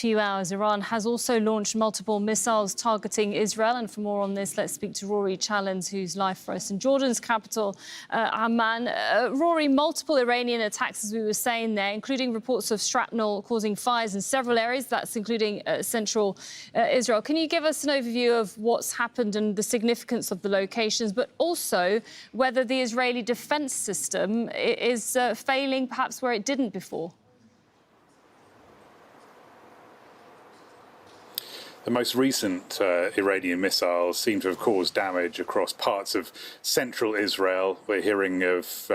Few hours, Iran has also launched multiple missiles targeting Israel. And for more on this, let's speak to Rory Challens, who's live for us in Jordan's capital, Amman. Rory, multiple Iranian attacks, as we were saying there, including reports of shrapnel causing fires in several areas, that's including central Israel. Can you give us an overview of what's happened and the significance of the locations, but also whether the Israeli defense system is failing perhaps where it didn't before? The most recent Iranian missiles seem to have caused damage across parts of central Israel. We're hearing of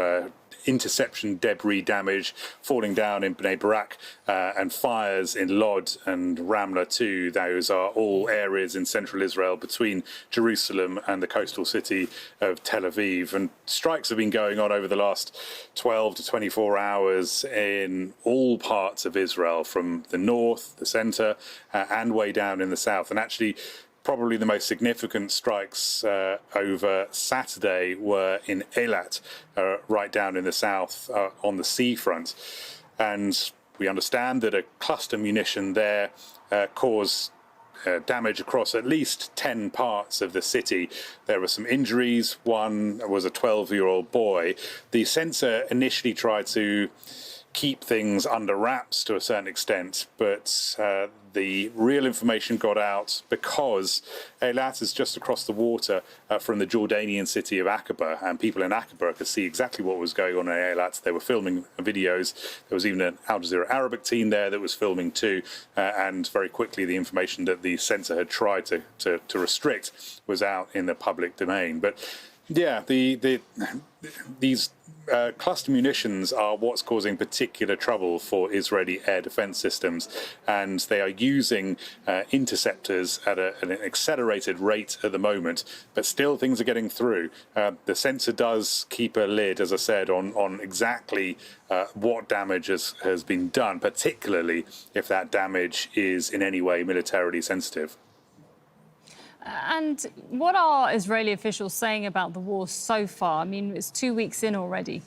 interception debris damage falling down in Bnei Brak and fires in Lod and Ramla too. Those are all areas in central Israel between Jerusalem and the coastal city of Tel Aviv. And strikes have been going on over the last 12 to 24 hours in all parts of Israel, from the north, the centre, and way down in the south. And actually, probably the most significant strikes over Saturday were in Eilat, right down in the south on the seafront. And we understand that a cluster munition there caused damage across at least 10 parts of the city. There were some injuries. One was a 12-year-old boy. The censor initially tried to keep things under wraps to a certain extent, but the real information got out because Eilat is just across the water from the Jordanian city of Aqaba, and people in Aqaba could see exactly what was going on in Eilat. They were filming videos. There was even an Al Jazeera Arabic team there that was filming too, and very quickly the information that the censor had tried to restrict was out in the public domain. But yeah, these cluster munitions are what's causing particular trouble for Israeli air defense systems, and they are using interceptors at an accelerated rate at the moment, but still things are getting through. The censor does keep a lid, as I said, on exactly what damage has been done, particularly if that damage is in any way militarily sensitive. And what are Israeli officials saying about the war so far? I mean, it's 2 weeks in already.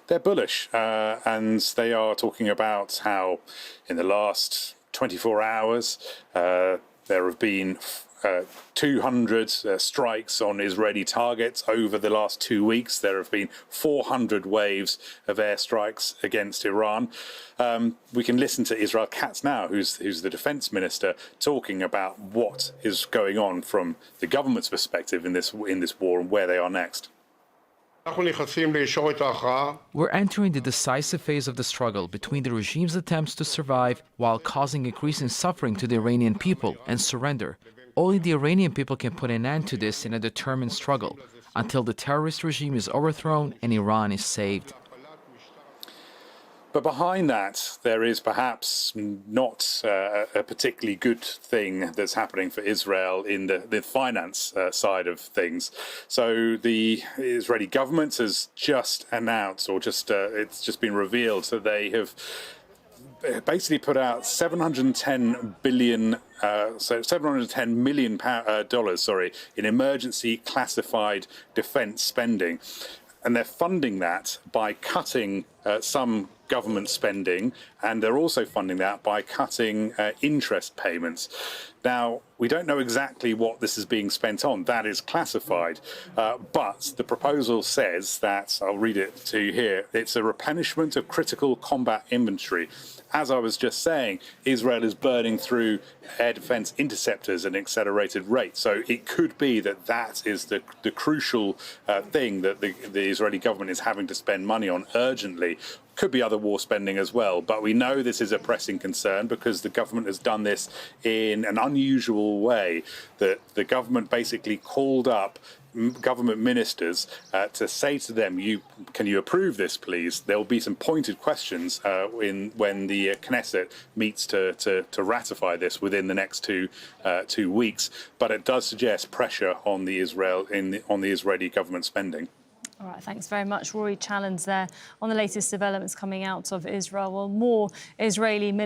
They're bullish, and they are talking about how in the last 24 hours there have been 200 strikes on Israeli targets over the last 2 weeks. There have been 400 waves of airstrikes against Iran. We can listen to Israel Katz now, who's the defense minister, talking about what is going on from the government's perspective in this war and where they are next. We're entering the decisive phase of the struggle between the regime's attempts to survive while causing increasing suffering to the Iranian people and surrender. Only the Iranian people can put an end to this in a determined struggle until the terrorist regime is overthrown and Iran is saved. But behind that, there is perhaps not a particularly good thing that's happening for Israel in the finance side of things. So the Israeli government has just announced, or it's just been revealed, that they have basically put out $710 million in emergency classified defense spending. And they're funding that by cutting some government spending, and they're also funding that by cutting interest payments. Now, we don't know exactly what this is being spent on. That is classified. But the proposal says that, I'll read it to you here, it's a replenishment of critical combat inventory. As I was just saying, Israel is burning through air defense interceptors at an accelerated rate. So it could be that that is the crucial thing that the Israeli government is having to spend money on urgently. Could be other war spending as well, but we know this is a pressing concern because the government has done this in an unusual way, that the government basically called up government ministers to say to them, can you approve this, please? There will be some pointed questions when the Knesset meets to ratify this within the next 2 weeks, but it does suggest pressure on the Israeli government spending. All right, thanks very much, Rory Challens there on the latest developments coming out of Israel. Well, more Israeli military